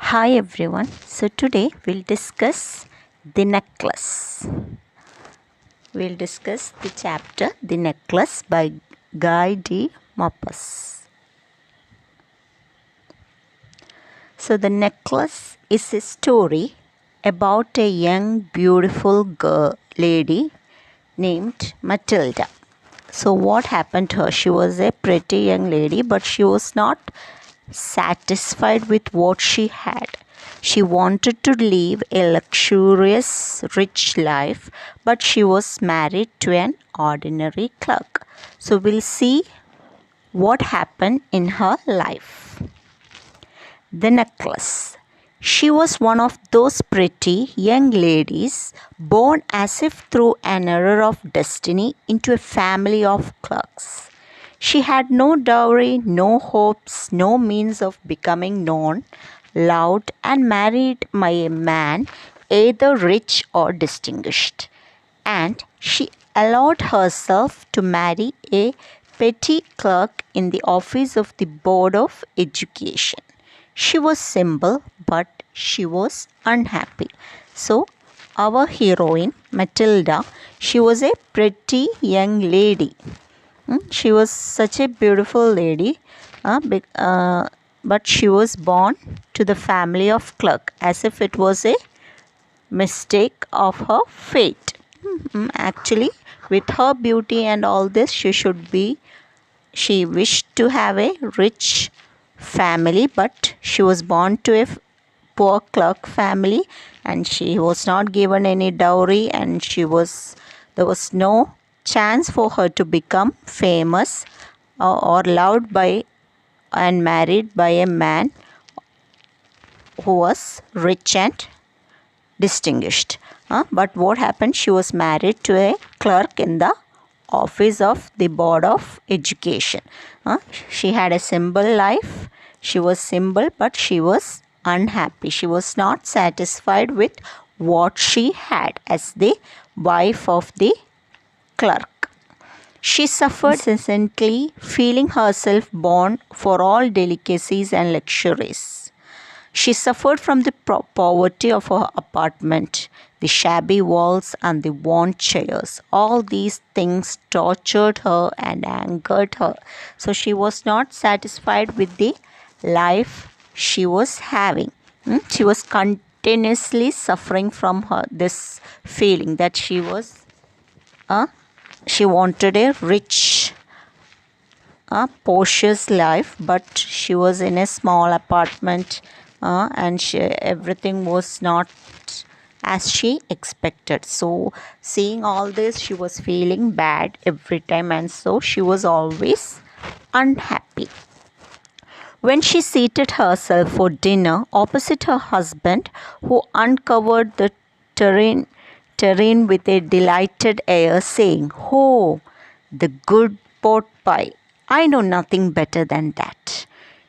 Hi everyone. So today we'll discuss the necklace. We'll discuss the chapter The Necklace by Guy de Maupassant. So the necklace is a story about a young beautiful lady named Matilda. So what happened to her? She was a pretty young lady, but she was not satisfied with what she had. She wanted to live a luxurious, rich life, but she was married to an ordinary clerk. So we'll see what happened in her life. The necklace. She was one of those pretty young ladies born as if through an error of destiny into a family of clerks. She had no dowry, no hopes, no means of becoming known, loved, and married by a man either rich or distinguished. And she allowed herself to marry a petty clerk in the office of the Board of Education. She was simple, but she was unhappy. So, our heroine, Matilda, she was a pretty young lady. She was such a beautiful lady, but she was born to the family of clerk, as if it was a mistake of her fate. Actually, with her beauty and all this, she wished to have a rich family, but she was born to a poor clerk family, and she was not given any dowry, and there was no chance for her to become famous or loved by and married by a man who was rich and distinguished. But what happened? She was married to a clerk in the office of the Board of Education. She had a simple life. She was simple, but she was unhappy. She was not satisfied with what she had as the wife of the clerk. She suffered incessantly, feeling herself born for all delicacies and luxuries. She suffered from the poverty of her apartment, the shabby walls and the worn chairs. All these things tortured her and angered her. So she was not satisfied with the life she was having. She was continuously suffering from this feeling that she wanted a rich, porous life, but she was in a small apartment, and everything was not as she expected. So seeing all this, she was feeling bad every time, and so she was always unhappy. When she seated herself for dinner opposite her husband, who uncovered the terrain with a delighted air, saying, "Oh, the good pot pie! I know nothing better than that."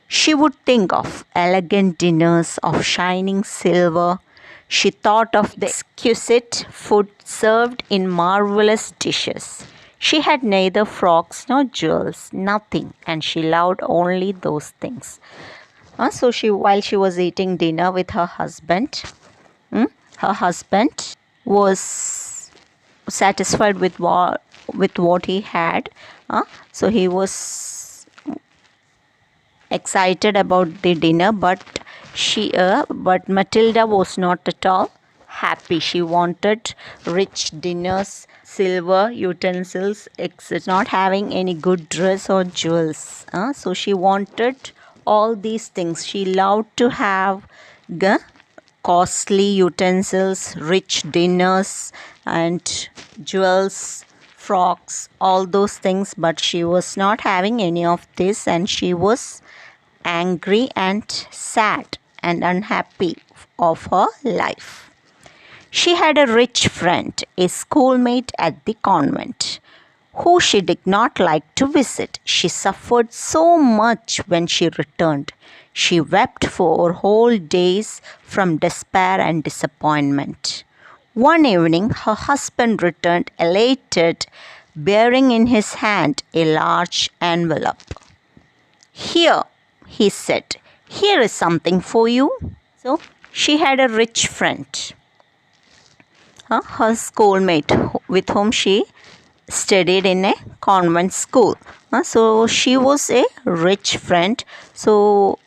She would think of elegant dinners of shining silver. She thought of the exquisite food served in marvelous dishes. She had neither frocks nor jewels, nothing, and she loved only those things. So while she was eating dinner with her husband, her husband was satisfied with what he had. So he was excited about the dinner, but Matilda was not at all happy. She wanted rich dinners, silver utensils, not having any good dress or jewels. So she wanted all these things. She loved to have costly utensils, rich dinners, and jewels, frocks, all those things, but she was not having any of this, and she was angry and sad and unhappy of her life. She had a rich friend, a schoolmate at the convent, who she did not like to visit. She suffered so much when she returned. She wept for whole days from despair and disappointment. One evening, her husband returned elated, bearing in his hand a large envelope. "Here," he said, "here is something for you." So So she had a rich friend, her schoolmate with whom she studied in a convent school. So she was a rich friend. So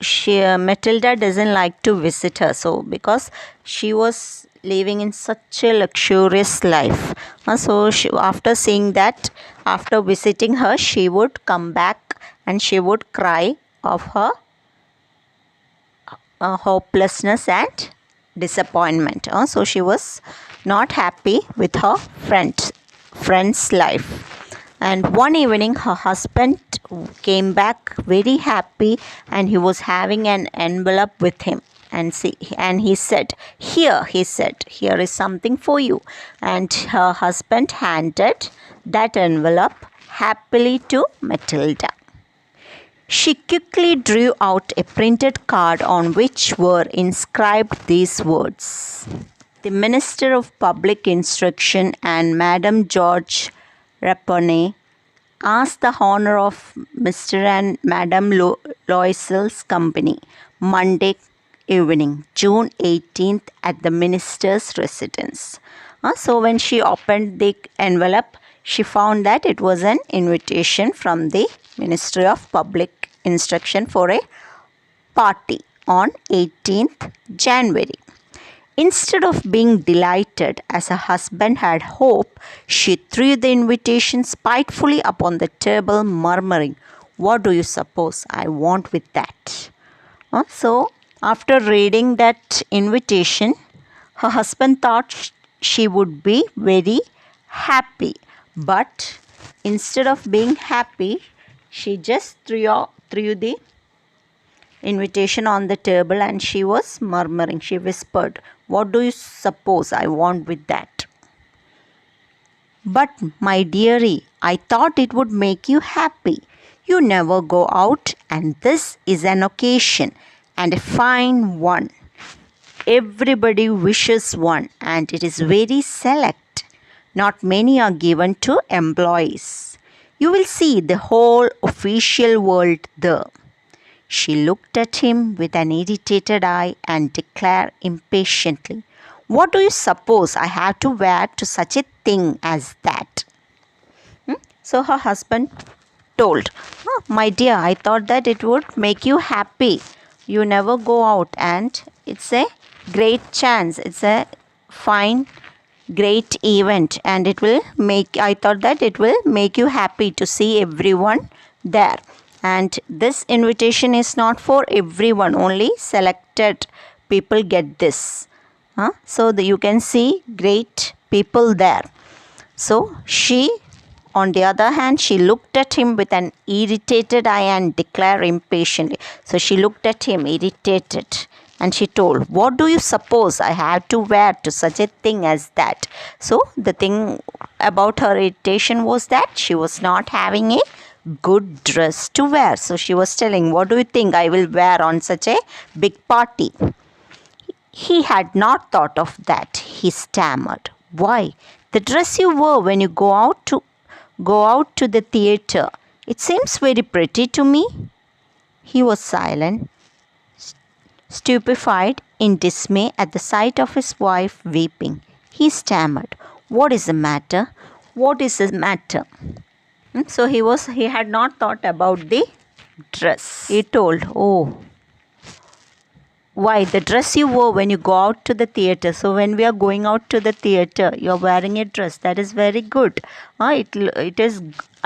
Matilda doesn't like to visit her. So because she was living in such a luxurious life. So after seeing that, after visiting her, she would come back and she would cry of her hopelessness and disappointment. So she was not happy with her friend's life. And one evening her husband came back very happy, and he was having an envelope with him. And he said, here is something for you. And her husband handed that envelope happily to Matilda. She quickly drew out a printed card on which were inscribed these words: "The Minister of Public Instruction and Madame George Rapone ask the honor of Mr. and Madame Loisel's company, Monday evening, June 18th, at the minister's residence." So when she opened the envelope, she found that it was an invitation from the Ministry of Public Instruction for a party on 18th January. Instead of being delighted as her husband had hoped, she threw the invitation spitefully upon the table, murmuring, "What do you suppose I want with that?" So, after reading that invitation, her husband thought she would be very happy. But instead of being happy, she just threw the invitation on the table and she was murmuring. She whispered, "What do you suppose I want with that?" "But, my dearie, I thought it would make you happy. You never go out, and this is an occasion, and a fine one. Everybody wishes one, and it is very select. Not many are given to employees. You will see the whole official world there." She looked at him with an irritated eye and declared impatiently, "What do you suppose I have to wear to such a thing as that?" So her husband told, "My dear, I thought that it would make you happy. You never go out, and it's a great chance. It's a fine, great event, and I thought that it will make you happy to see everyone there. And this invitation is not for everyone, only selected people get this. So you can see great people there." So on the other hand, she looked at him with an irritated eye and declared impatiently. So she looked at him irritated and she told, "What do you suppose I have to wear to such a thing as that?" So the thing about her irritation was that she was not having a good dress to wear. So she was telling, "What do you think I will wear on such a big party?" He had not thought of that. He stammered, "Why, the dress you wear when you go out to the theatre. It seems very pretty to me." He was silent, stupefied in dismay at the sight of his wife weeping. He stammered, "What is the matter? What is the matter?" So he had not thought about the dress. He told, "Oh, why, the dress you wore when you go out to the theatre. So when we are going out to the theatre, you are wearing a dress. That is very good. It is.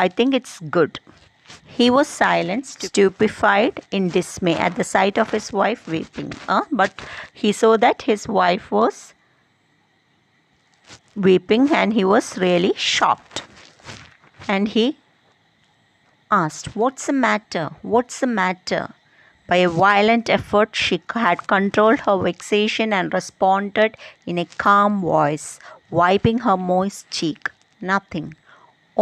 I think it's good." He was silent, stupefied in dismay at the sight of his wife weeping. But he saw that his wife was weeping and he was really shocked. And he asked, "What's the matter? What's the matter?" By a violent effort, she had controlled her vexation and responded in a calm voice, wiping her moist cheek, "Nothing.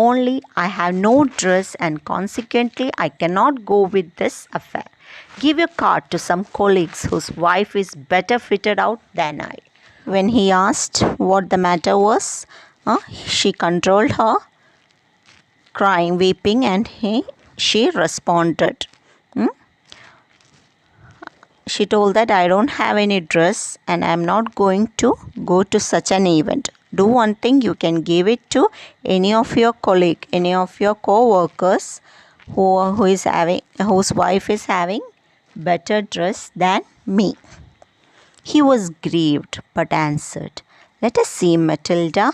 Only I have no dress and consequently I cannot go with this affair. Give your card to some colleagues whose wife is better fitted out than I." When he asked what the matter was, she controlled her crying, weeping, and she responded, she told that I don't have any dress and I'm not going to go to such an event. Do one thing, you can give it to any of your colleague, any of your co-workers whose wife is having better dress than me. He was grieved but answered, "Let us see, Matilda.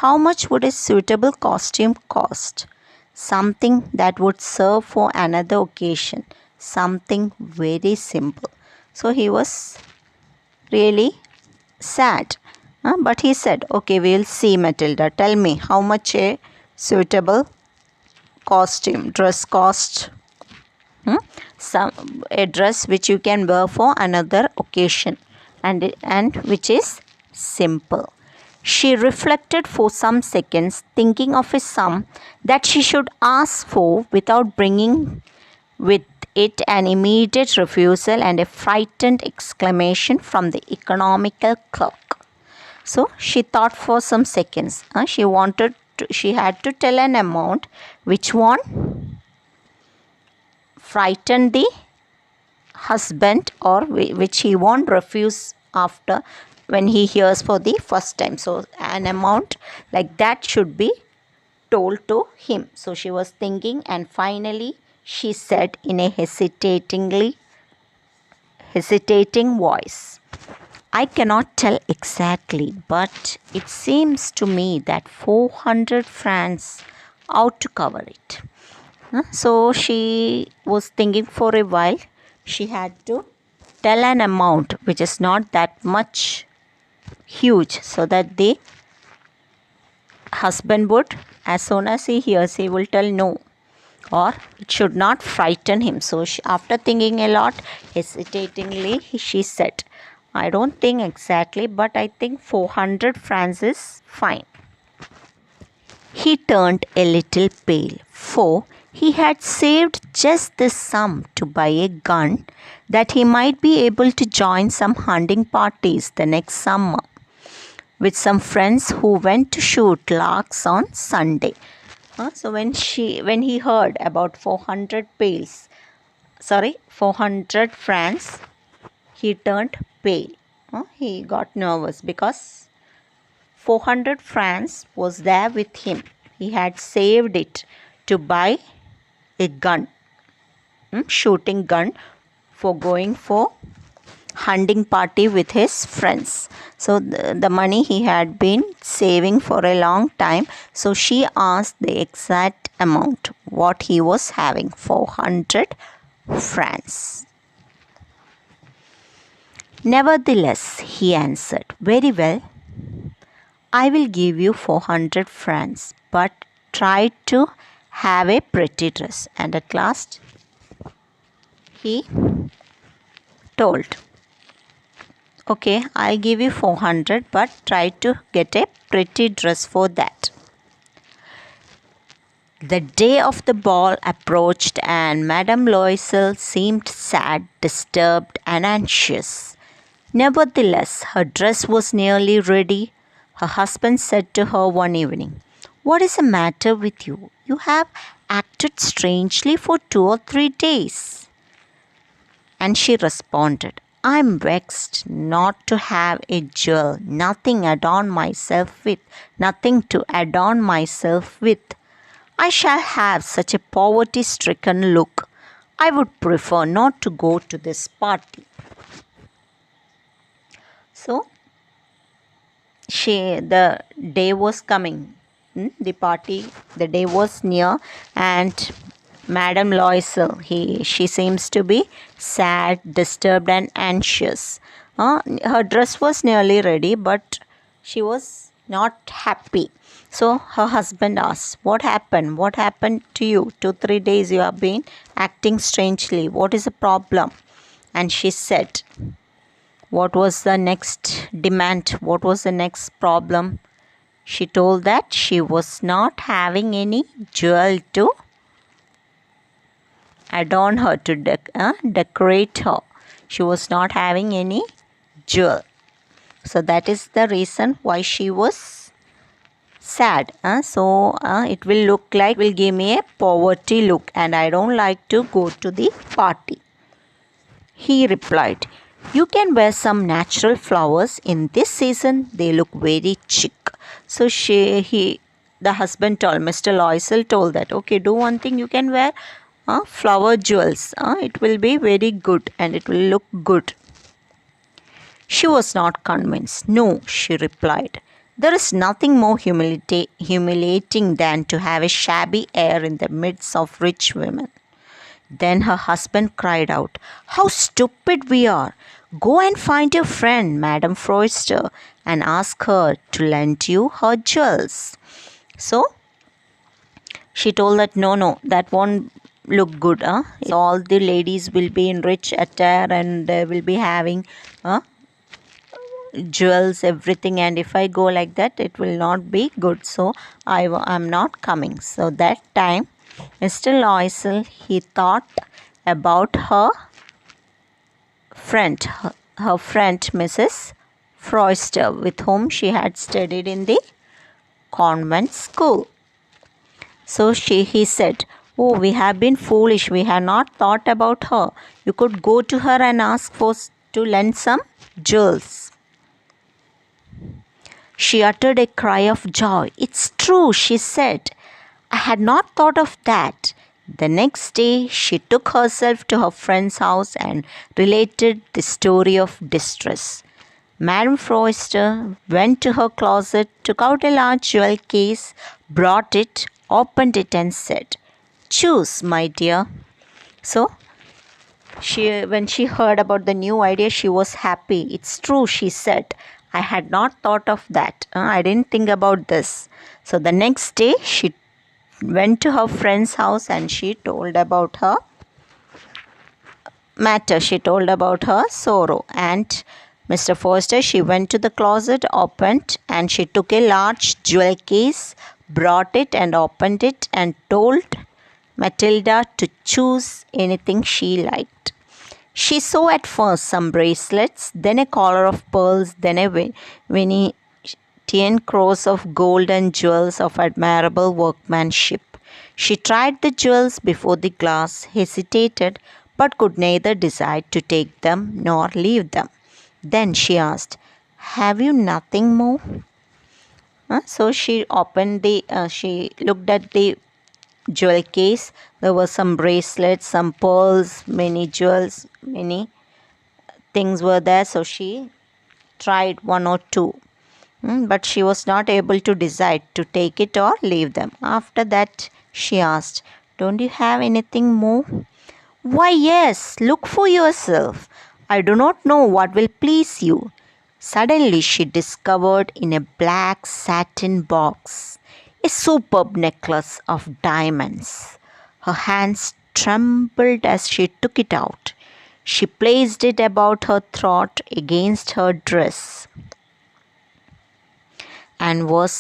How much would a suitable costume cost? Something that would serve for another occasion. Something very simple." So he was really sad. But he said, "Okay, we'll see, Matilda. Tell me how much a suitable dress cost. A dress which you can wear for another occasion and which is simple." She reflected for some seconds, thinking of a sum that she should ask for without bringing with it an immediate refusal and a frightened exclamation from the economical clerk. So she thought for some seconds. She had to tell an amount which one frightened the husband, or which he won't refuse after when he hears for the first time. So an amount like that should be told to him. So she was thinking, and finally she said in a hesitating voice, "I cannot tell exactly, but it seems to me that 400 francs ought to cover it." So she was thinking for a while. She had to tell an amount which is not that much huge, so that the husband would, as soon as he hears, he will tell no, or it should not frighten him. So after thinking a lot, hesitatingly, she said, "I don't think exactly, but I think 400 francs is fine." He turned a little pale, for he had saved just this sum to buy a gun that he might be able to join some hunting parties the next summer with some friends who went to shoot larks on Sunday. So when he heard about 400 francs, he turned pale. He got nervous because 400 francs was there with him. He had saved it to buy a gun, shooting gun, for going for hunting party with his friends. So the money he had been saving for a long time. So she asked the exact amount what he was having, 400 francs. "Nevertheless," he answered, "very well, I will give you 400 francs, but try to have a pretty dress." And at last he told, "Okay, I'll give you 400, but try to get a pretty dress for that." The day of the ball approached, and Madame Loisel seemed sad, disturbed, and anxious. Nevertheless, her dress was nearly ready. Her husband said to her one evening, "What is the matter with you? You have acted strangely for 2 or 3 days." And she responded, "I am vexed not to have a jewel, nothing to adorn myself with. I shall have such a poverty-stricken look. I would prefer not to go to this party." So the day was coming. The day was near, and Madame Loisel, she seems to be sad, disturbed, and anxious. Her dress was nearly ready, but she was not happy. So her husband asked, "What happened? What happened to you? 2-3 days you have been acting strangely. What is the problem?" And she said, what was the next demand? What was the next problem? She told that she was not having any jewel to adorn her, to decorate her. She was not having any jewel. So that is the reason why she was sad. It will give me a poverty look, and I don't like to go to the party. He replied, "You can wear some natural flowers in this season. They look very chic." So the husband told, Mr. Loisel told that, okay, do one thing, you can wear flower jewels. It will be very good and it will look good. She was not convinced. "No," she replied. "There is nothing more humiliating than to have a shabby air in the midst of rich women." Then her husband cried out, "How stupid we are! Go and find your friend, Madame Forster, and ask her to lend you her jewels." So she told that, no, that won't look good. All the ladies will be in rich attire and they will be having jewels, everything, and if I go like that, it will not be good. So I'm not coming. So that time, Mr. Loisel, he thought about her friend, Mrs. Forster, with whom she had studied in the convent school. So he said, "Oh, we have been foolish. We have not thought about her. You could go to her and ask to lend some jewels." She uttered a cry of joy. "It's true," she said. "I had not thought of that." The next day, she took herself to her friend's house and related the story of distress. Madame Forster went to her closet, took out a large jewel case, brought it, opened it, and said, "Choose, my dear." So, when she heard about the new idea, she was happy. "It's true," she said. "I had not thought of that. I didn't think about this." So the next day, she went to her friend's house and she told about her matter. She told about her sorrow. And Mr. Forster, she went to the closet, opened, and she took a large jewel case, brought it and opened it, and told Matilda to choose anything she liked. She saw at first some bracelets, then a collar of pearls, then a Venetian cross of gold and jewels of admirable workmanship. She tried the jewels before the glass, hesitated, but could neither decide to take them nor leave them. Then she asked, "Have you nothing more?" So she she looked at the jewel case. There were some bracelets, some pearls, many jewels, many things were there. So she tried one or two, but she was not able to decide to take it or leave them. After that, she asked, "Don't you have anything more?" "Why, yes, look for yourself. I do not know what will please you." Suddenly she discovered in a black satin box a superb necklace of diamonds. Her hands trembled as she took it out. She placed it about her throat against her dress and was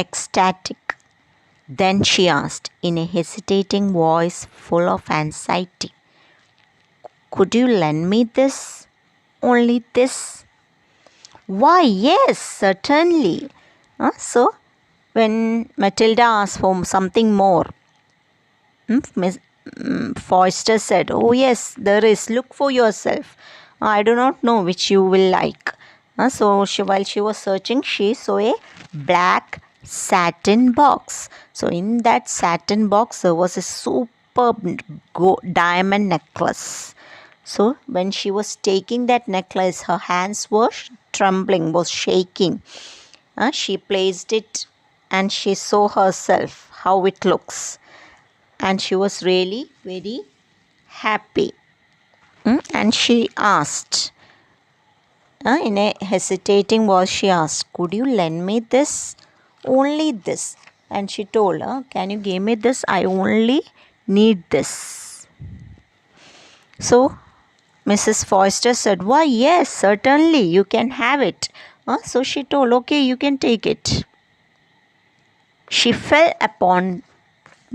ecstatic. Then she asked in a hesitating voice full of anxiety, "Could you lend me this? Only this?" "Why, yes, certainly." So, when Matilda asked for something more, Miss Forster said, "Oh, yes, there is. Look for yourself. I do not know which you will like." So, while she was searching, she saw a black satin box. So, in that satin box, there was a superb diamond necklace. So, when she was taking that necklace, her hands were trembling, was shaking. She placed it and she saw herself, how it looks. And she was really very happy. And she asked, in a hesitating voice, she asked, "Could you lend me this? Only this." And she told her, "Can you give me this? I only need this." So Mrs. Forster said, "Why, yes, certainly, you can have it." So she told, "Okay, you can take it." She fell upon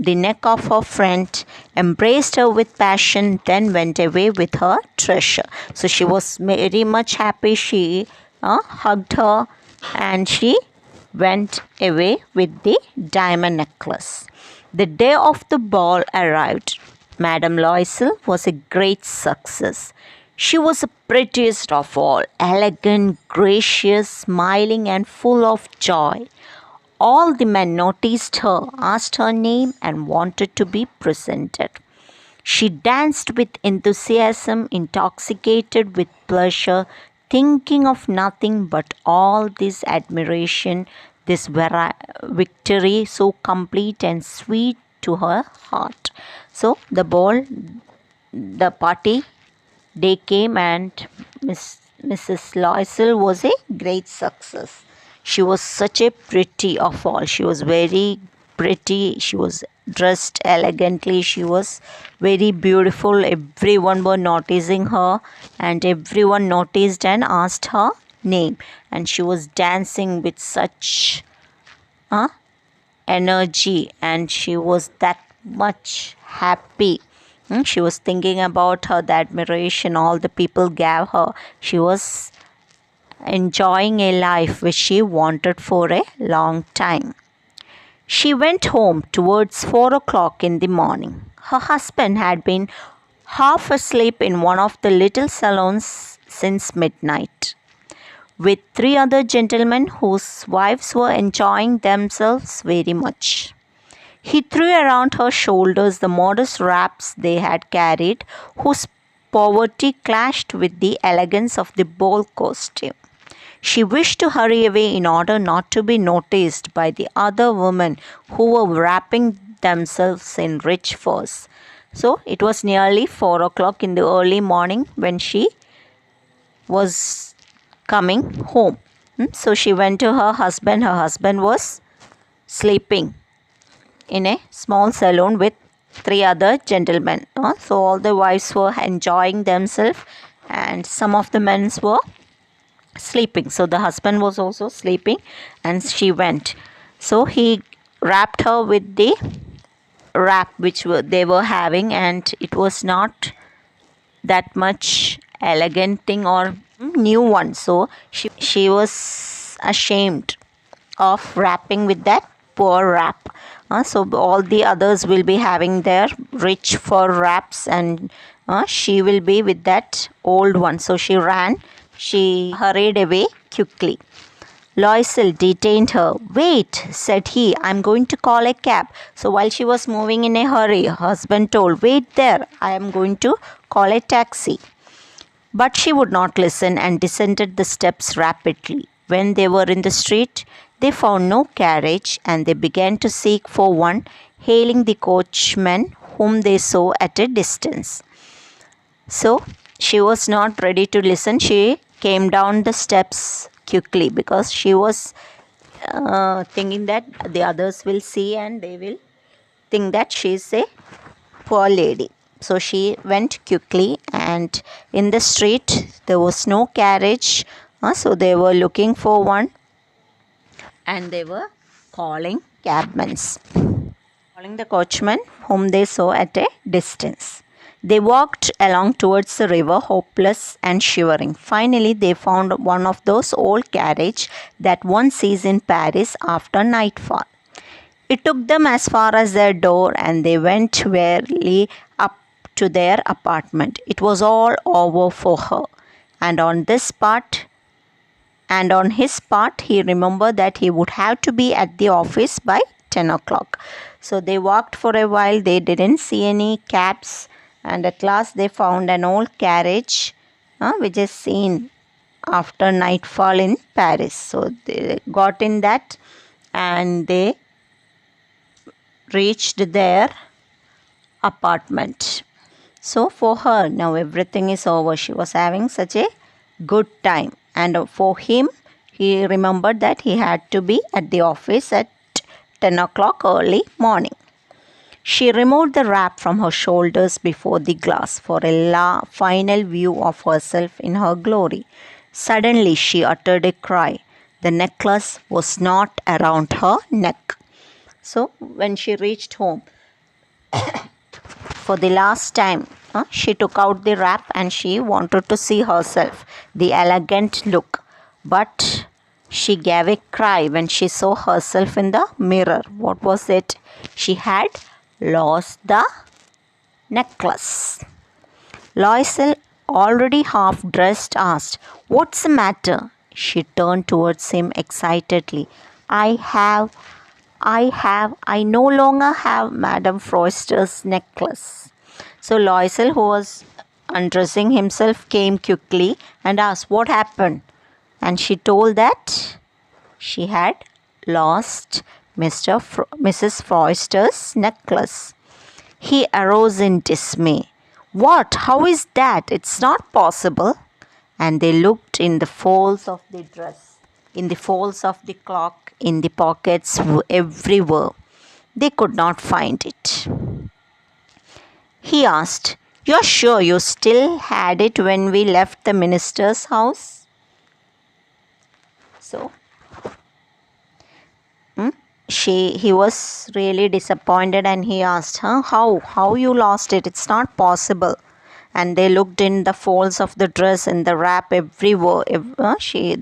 the neck of her friend, embraced her with passion, then went away with her treasure. So she was very much happy. She hugged her and she went away with the diamond necklace. The day of the ball arrived. Madame Loisel was a great success. She was the prettiest of all, elegant, gracious, smiling, and full of joy. All the men noticed her, asked her name, and wanted to be presented. She danced with enthusiasm, intoxicated with pleasure, thinking of nothing but all this admiration, this victory so complete and sweet to her heart. So the party day came, and Mrs. Loisel was a great success. She was such a pretty of all. She was very pretty. She was dressed elegantly. She was very beautiful. Everyone were noticing her, and everyone noticed and asked her name. And she was dancing with such energy, and she was that much happy. She was thinking about her, the admiration all the people gave her. She was enjoying a life which she wanted for a long time. She went home towards 4 o'clock in the morning. Her husband had been half asleep in one of the little salons since midnight, with 3 other gentlemen whose wives were enjoying themselves very much. He threw around her shoulders the modest wraps they had carried, whose poverty clashed with the elegance of the bold costume. She wished to hurry away in order not to be noticed by the other women who were wrapping themselves in rich furs. So it was nearly 4 o'clock in the early morning when she was coming home. So she went to her husband. Her husband was sleeping in a small salon with 3 other gentlemen. So all the wives were enjoying themselves, and some of the men were sleeping. So the husband was also sleeping, and she went. So he wrapped her with the wrap which they were having, and it was not that much elegant thing or new one. So she was ashamed of wrapping with that poor wrap. So all the others will be having their rich fur wraps, and she will be with that old one. So she hurried away quickly. Loisel detained her. "Wait," said he, "I'm going to call a cab." So while she was moving in a hurry, her husband told, "Wait there, I am going to call a taxi." But she would not listen and descended the steps rapidly. When they were in the street, they found no carriage, and they began to seek for one, hailing the coachman whom they saw at a distance. So she was not ready to listen. She came down the steps quickly because she was thinking that the others will see and they will think that she is a poor lady. So she went quickly, and in the street there was no carriage. So they were looking for one, and they were calling the coachman whom they saw at a distance. They walked along towards the river, hopeless and shivering. Finally, they found one of those old carriages that one sees in Paris after nightfall. It took them as far as their door, and they went wearily up to their apartment. It was all over for her, and on his part, he remembered that he would have to be at the office by 10 o'clock. So they walked for a while. They didn't see any cabs, and at last they found an old carriage which is seen after nightfall in Paris. So they got in that, and they reached their apartment. So for her, now everything is over. She was having such a good time, and for him, he remembered that he had to be at the office at 10 o'clock early morning. She removed the wrap from her shoulders before the glass for a final view of herself in her glory. Suddenly she uttered a cry. The necklace was not around her neck. So when she reached home, for the last time, she took out the wrap and she wanted to see herself, the elegant look. But she gave a cry when she saw herself in the mirror. What was it? She had lost the necklace. Loisel already half dressed, asked, "What's the matter?" She turned towards him excitedly. I no longer have Madame Forster's necklace." So Loisel, who was undressing himself, came quickly and asked, "What happened?" And she told that she had lost Mrs. Forster's necklace. He arose in dismay. "What? How is that? It's not possible." And they looked in the folds of the dress, in the folds of the cloak, in the pockets, everywhere. They could not find it. He asked, "You're sure you still had it when we left the minister's house?" So he was really disappointed, and he asked, how you lost it? It's not possible." And they looked in the folds of the dress, in the wrap, everywhere.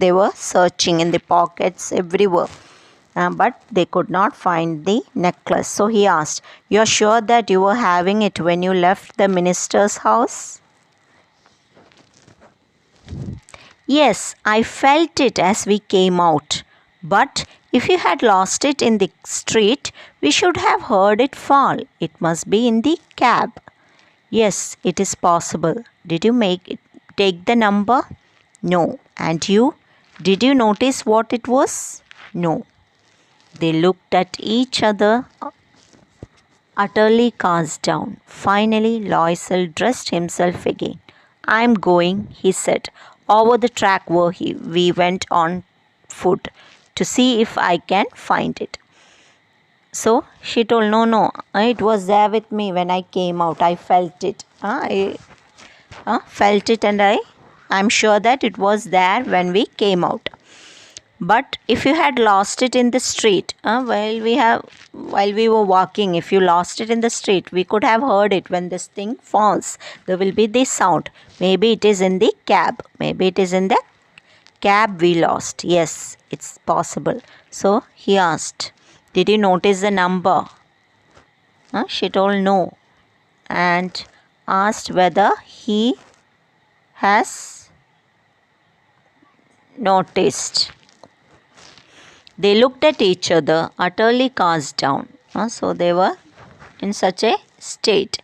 They were searching in the pockets, everywhere, but they could not find the necklace. So he asked, "You're sure that you were having it when you left the minister's house?" "Yes, I felt it as we came out. But if you had lost it in the street, we should have heard it fall. It must be in the cab." "Yes, it is possible. Did you take the number?" "No." "And you? Did you notice what it was?" "No." They looked at each other, utterly cast down. Finally, Loisel dressed himself again. "I'm going," he said, "over the track where we went on foot, to see if I can find it." So she told, no, it was there with me when I came out. I felt it. I felt it, and I'm sure that it was there when we came out. But if you had lost it in the street, while we were walking, if you lost it in the street, we could have heard it. When this thing falls, there will be this sound. Maybe it is in the cab. Maybe it is in the cab we lost. Yes, it's possible. So he asked, "Did you notice the number?" She told no, and asked whether he has noticed. They looked at each other, utterly cast down. So they were in such a state.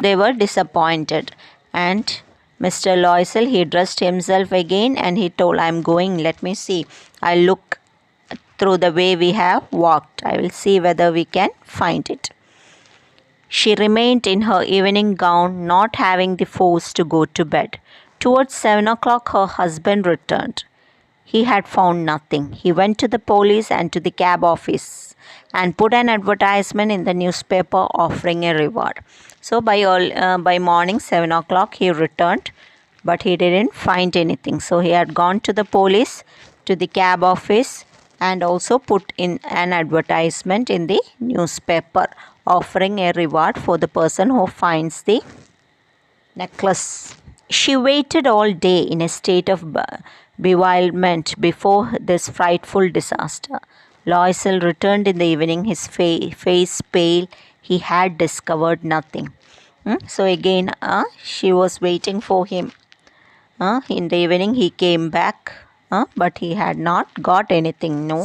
They were disappointed. And Mr. Loisel, he dressed himself again, and he told, "I'm going. Let me see. I'll look through the way we have walked. I will see whether we can find it." She remained in her evening gown, not having the force to go to bed. Towards 7 o'clock, her husband returned. He had found nothing. He went to the police and to the cab office and put an advertisement in the newspaper offering a reward. So by morning 7 o'clock he returned, but he didn't find anything. So he had gone to the police, to the cab office, and also put in an advertisement in the newspaper offering a reward for the person who finds the necklace. She waited all day in a state of bewilderment before this frightful disaster. Loisel returned in the evening, his face pale. He had discovered nothing. So again, she was waiting for him. In the evening, he came back, but he had not got anything. No,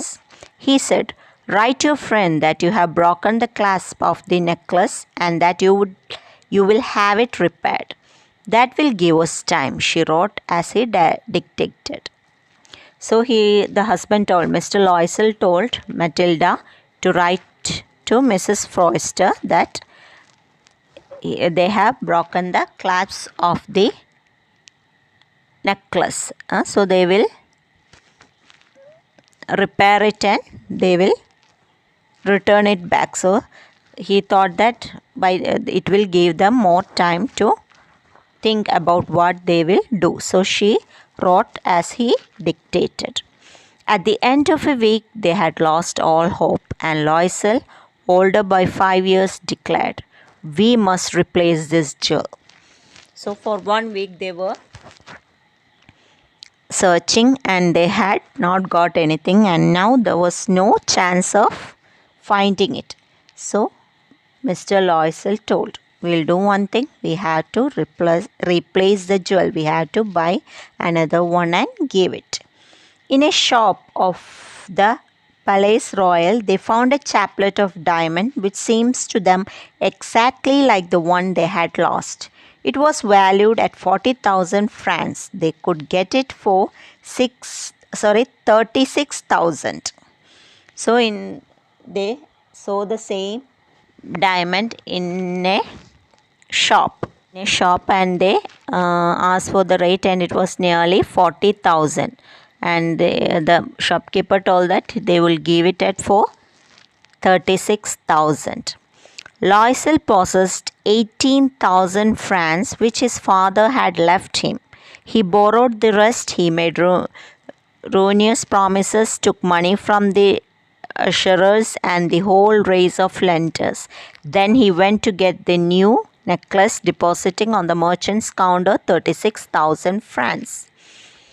he said, "Write your friend that you have broken the clasp of the necklace and that you will have it repaired. That will give us time," she wrote as he dictated. So the husband told, Mr. Loisel told Matilda to write to Mrs. Forster that they have broken the clasp of the necklace. So they will repair it and they will return it back. So he thought that it will give them more time to think about what they will do. So she wrote as he dictated. At the end of a week, they had lost all hope, and Loisel, older by 5 years, declared, "We must replace this jewel." So for 1 week they were searching and they had not got anything, and now there was no chance of finding it. So Mr. Loisel told, we'll do one thing. We have to replace the jewel. We have to buy another one and give it. In a shop of the Palais Royal, they found a chaplet of diamond which seems to them exactly like the one they had lost. It was valued at 40,000 francs. They could get it for 36,000. So they saw the same diamond in a shop. And they asked for the rate, and it was nearly 40,000. And the shopkeeper told that they will give it at for 36,000. Loisel possessed 18,000 francs which his father had left him. He borrowed the rest. He made ruinous promises, took money from the usherers and the whole race of lenders. Then he went to get the new necklace, depositing on the merchant's counter 36,000 francs.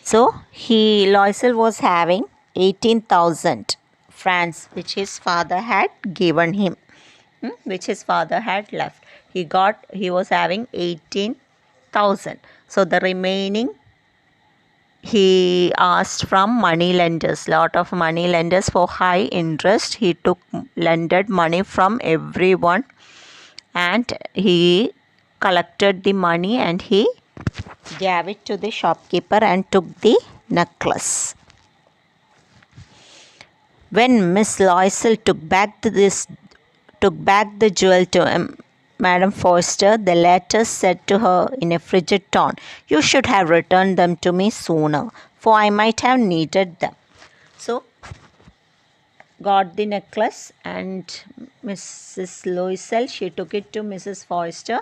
So Loisel was having 18,000 francs which his father had given him, which his father had left. He was having 18,000. So the remaining he asked from money lenders, lot of money lenders for high interest. He lended money from everyone, and he collected the money and he gave it to the shopkeeper and took the necklace. When Miss Loisel took back the jewel to Madame Forster, the latter said to her in a frigid tone, "You should have returned them to me sooner, for I might have needed them." So, got the necklace, and Mrs. Loisel, she took it to Mrs. Forster,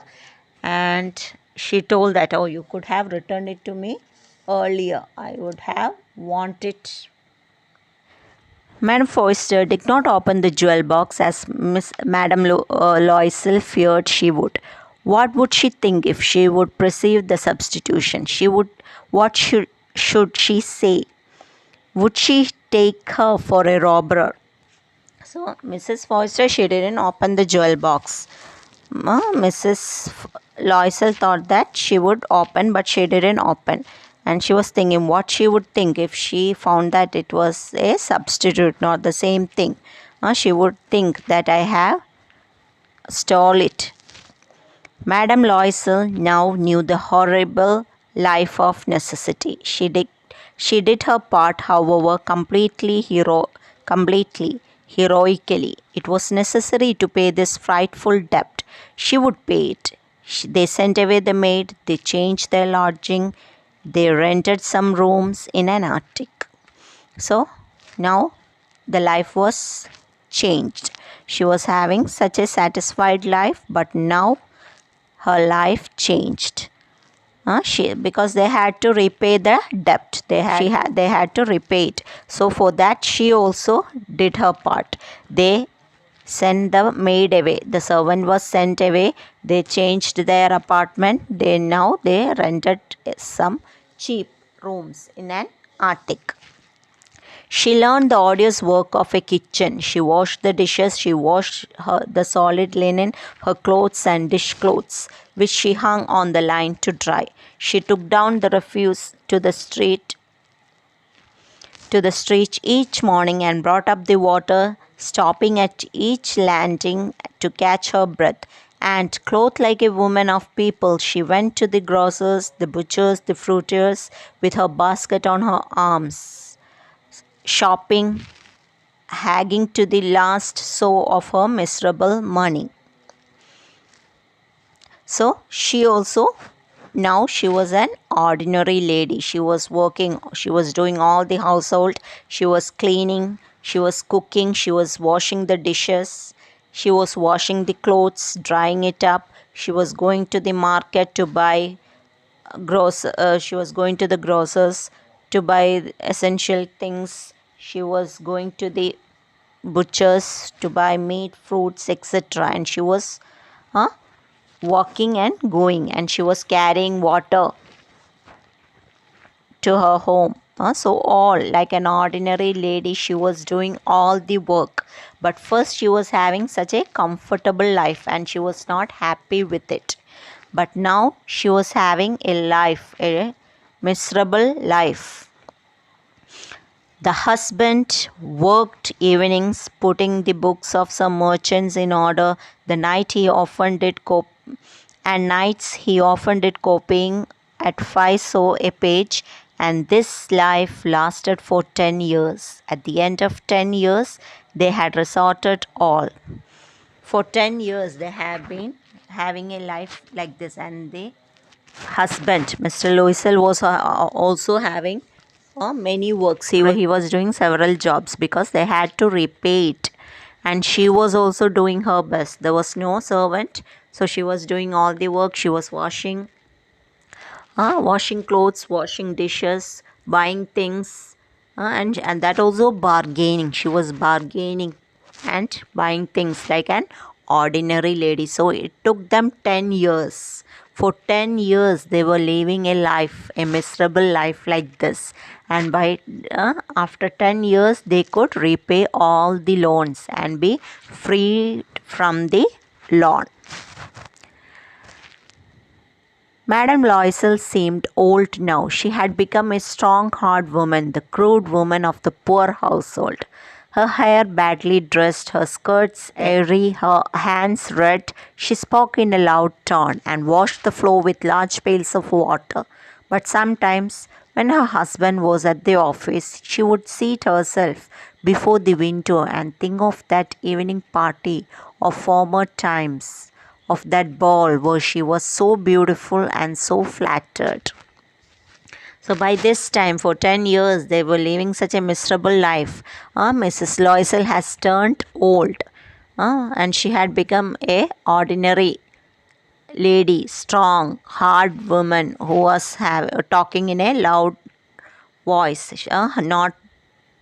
and she told that, "Oh, you could have returned it to me earlier. I would have wanted it." Madame Forster did not open the jewel box as Madame Loisel feared she would. What would she think if she would perceive the substitution? What should she say? Would she take her for a robber? So Mrs. Forster, she didn't open the jewel box. Mrs. Loisel thought that she would open, but she didn't open. And she was thinking what she would think if she found that it was a substitute, not the same thing. She would think that I have stole it. Madame Loisel now knew the horrible life of necessity. She did her part, however, completely heroically. It was necessary to pay this frightful debt. She would pay it. They sent away the maid. They changed their lodging. They rented some rooms in an attic. So now the life was changed. She was having such a satisfied life, but now her life changed. Because they had to repay the debt. They had to repay it. So for that she also did her part. They sent the maid away. The servant was sent away. They changed their apartment. They rented some cheap rooms in an attic. She learned the odious work of a kitchen. She washed the dishes. She washed the solid linen, her clothes and dish clothes, which she hung on the line to dry. She took down the refuse to the street each morning and brought up the water, stopping at each landing to catch her breath. And, clothed like a woman of people, she went to the grocers, the butchers, the fruiterers, with her basket on her arms, shopping, hanging to the last sou of her miserable money. So she also, now she was an ordinary lady. She was working, she was doing all the household, she was cleaning, she was cooking, she was washing the dishes, she was washing the clothes, drying it up. She was going to the market to buy she was going to the grocers to buy essential things. She was going to the butchers to buy meat, fruits, etc. And she was walking and going, and she was carrying water to her home. So all like an ordinary lady, she was doing all the work. But first she was having such a comfortable life and she was not happy with it. But now she was having a miserable life. The husband worked evenings, putting the books of some merchants in order. The night he often did and nights he often did copying at 5 so a page, and this life lasted for 10 years. At the end of 10 years, they had resorted all. For 10 years, they have been having a life like this, and the husband, Mr. Loisel, was also having many works. He was doing several jobs because they had to repay it. And she was also doing her best. There was no servant, so she was doing all the work. She was washing clothes, washing dishes, buying things, and that also bargaining. She was bargaining and buying things like an ordinary lady. So it took them 10 years. For 10 years, they were living a life, a miserable life like this. And after 10 years, they could repay all the loans and be freed from the loan. Madame Loisel seemed old now. She had become a strong, hard woman, the crude woman of the poor household. Her hair badly dressed, her skirts airy, her hands red. She spoke in a loud tone and washed the floor with large pails of water. But sometimes, when her husband was at the office, she would seat herself before the window and think of that evening party of former times, of that ball where she was so beautiful and so flattered. So by this time, for 10 years, they were living such a miserable life. Mrs. Loisel has turned old, and she had become a ordinary lady, strong, hard woman who was talking in a loud voice, not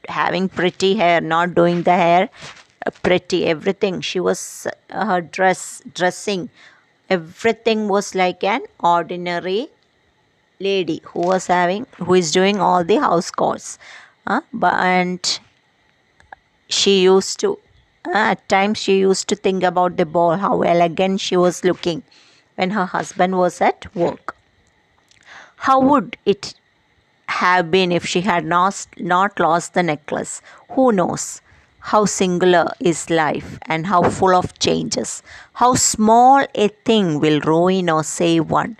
having pretty hair, not doing the hair pretty, everything. She was her dressing, everything was like an ordinary lady who is doing all the house chores. And she used to at times she used to think about the ball, how elegant she was looking when her husband was at work. How would it have been if she had not lost the necklace? Who knows? How singular is life and how full of changes. How small a thing will ruin or save one.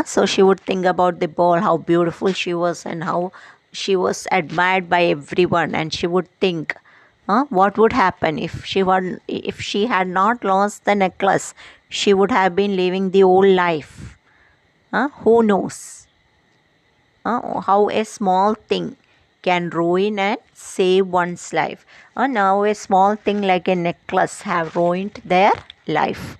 So she would think about the ball, how beautiful she was and how she was admired by everyone. And she would think, what would happen if she had not lost the necklace? She would have been living the old life. Who knows? How a small thing can ruin and save one's life. Now a small thing like a necklace have ruined their life.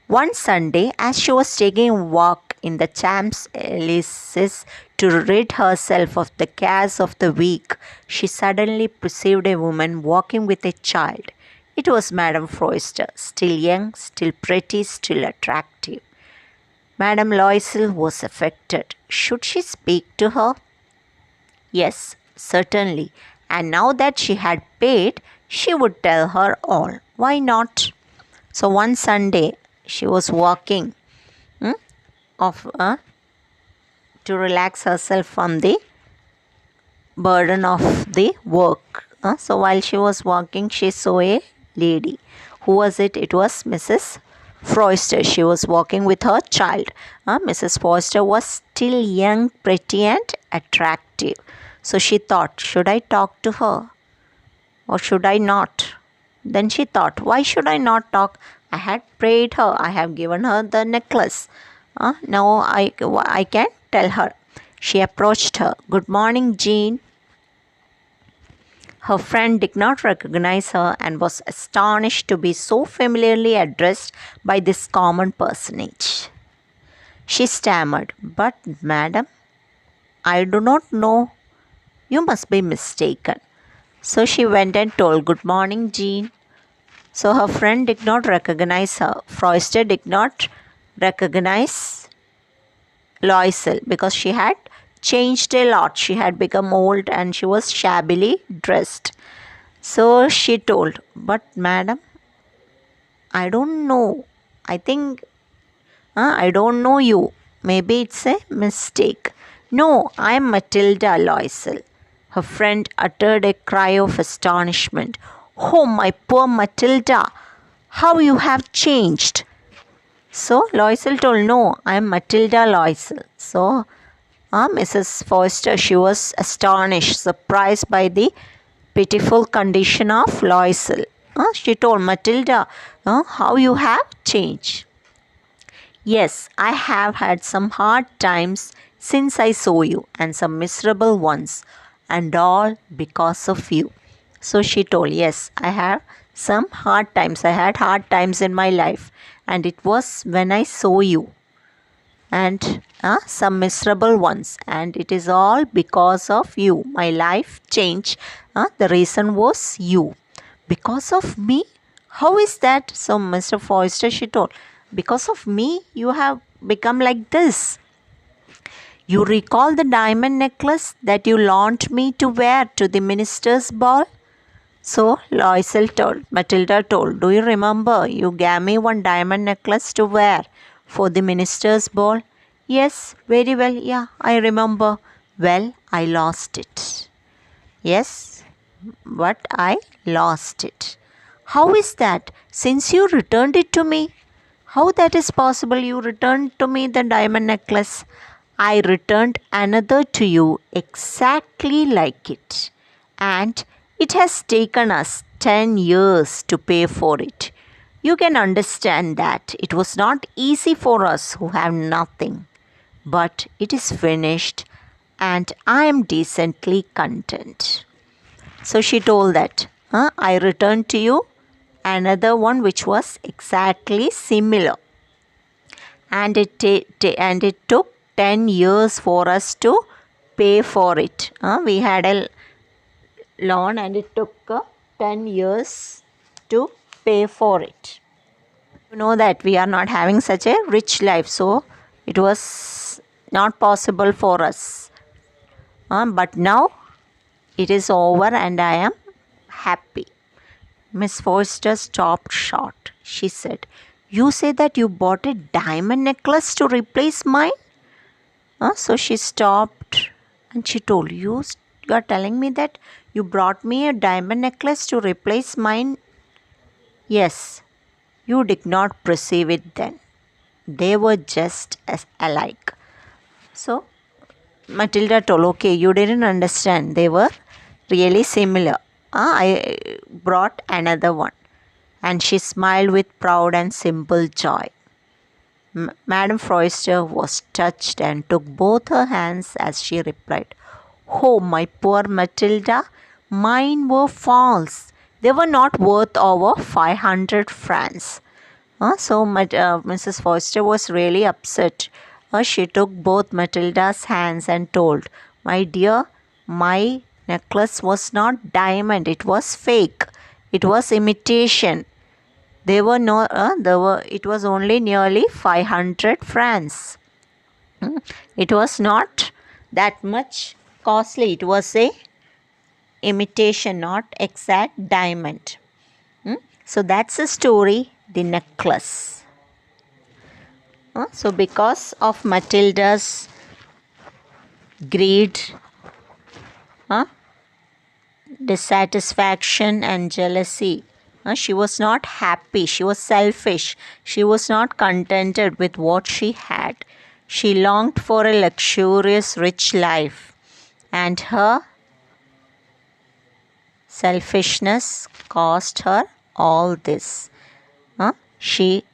One Sunday, as she was taking a walk in the Champs-Elysees to rid herself of the cares of the week, she suddenly perceived a woman walking with a child. It was Madame Forster, still young, still pretty, still attractive. Madame Loisel was affected. Should she speak to her? Yes, certainly. And now that she had paid, she would tell her all. Why not? So one Sunday, she was walking to relax herself from the burden of the work. So while she was walking, she saw a lady. Who was it? It was Mrs. Forster. She was walking with her child. Mrs. Forster was still young, pretty and attractive. So she thought, should I talk to her or should I not? Then she thought, why should I not talk? I had prayed her. I have given her the necklace. Now I can tell her. She approached her. Good morning, Jean. Her friend did not recognize her and was astonished to be so familiarly addressed by this common personage. She stammered, but madam, I do not know. You must be mistaken. So she went and told, good morning, Jean. So her friend did not recognize her. Forster did not recognize Loisel because she had changed a lot. She had become old and she was shabbily dressed. So she told, "But madam, I don't know. I think I don't know you. Maybe it's a mistake." "No, I'm Matilda Loisel." Her friend uttered a cry of astonishment. "Oh, my poor Matilda, how you have changed." So Loisel told, "No, I'm Matilda Loisel." So Mrs. Forster, she was astonished, surprised by the pitiful condition of Loisel. She told, "Matilda, how you have changed." "Yes, I have had some hard times since I saw you, and some miserable ones, and all because of you." So she told, "Yes, I have some hard times. I had hard times in my life, and it was when I saw you, and some miserable ones, and it is all because of you. My life changed. The reason was you." "Because of me? How is that?" So Mr. Forster, she told, "Because of me you have become like this. You recall the diamond necklace that you loaned me to wear to the minister's ball?" So Matilda told, "Do you remember you gave me one diamond necklace to wear for the minister's ball?" "Yes, very well, yeah, I remember." "Well, I lost it." "Yes, but I lost it." "How is that, since you returned it to me?" "How that is possible? You returned to me the diamond necklace." "I returned another to you exactly like it, and it has taken us 10 years to pay for it. You can understand that it was not easy for us who have nothing, but it is finished, and I am decently content." So she told that, "I returned to you another one which was exactly similar, and it took 10 years for us to pay for it." We had a loan and it took 10 years to pay for it. You know that we are not having such a rich life, so it was not possible for us. But now it is over and I am happy. Miss Forster stopped short. She said, "You say that you bought a diamond necklace to replace mine?" So she stopped and she told, you are telling me that you brought me a diamond necklace to replace mine?" "Yes, you did not perceive it then. They were just as alike." So Matilda told, "Okay, you didn't understand. They were really similar. I brought another one." And she smiled with proud and simple joy. Madame Forster was touched and took both her hands as she replied, "Oh, my poor Matilda, mine were false. They were not worth over 500 francs." Mrs. Forster was really upset. She took both Matilda's hands and told, "My dear, my necklace was not diamond. It was fake. It was imitation. They were no, there were. It was only nearly 500 francs. It was not that much costly. It was a imitation, not exact diamond." So that's the story, the necklace. So because of Matilda's greed, dissatisfaction and jealousy, she was not happy. She was selfish. She was not contented with what she had. She longed for a luxurious, rich life, and her selfishness cost her all this. She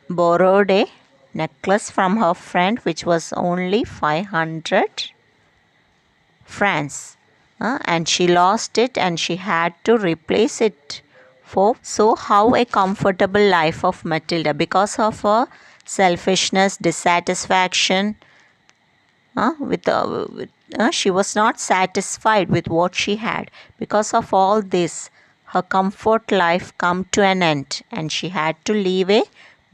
borrowed a necklace from her friend which was only 500 francs, and she lost it and she had to replace it. So how a comfortable life of Matilda, because of her selfishness, dissatisfaction, she was not satisfied with what she had. Because of all this, her comfort life come to an end and she had to live a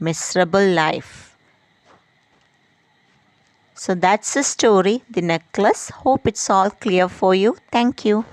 miserable life. So that's the story, the necklace. Hope it's all clear for you. Thank you.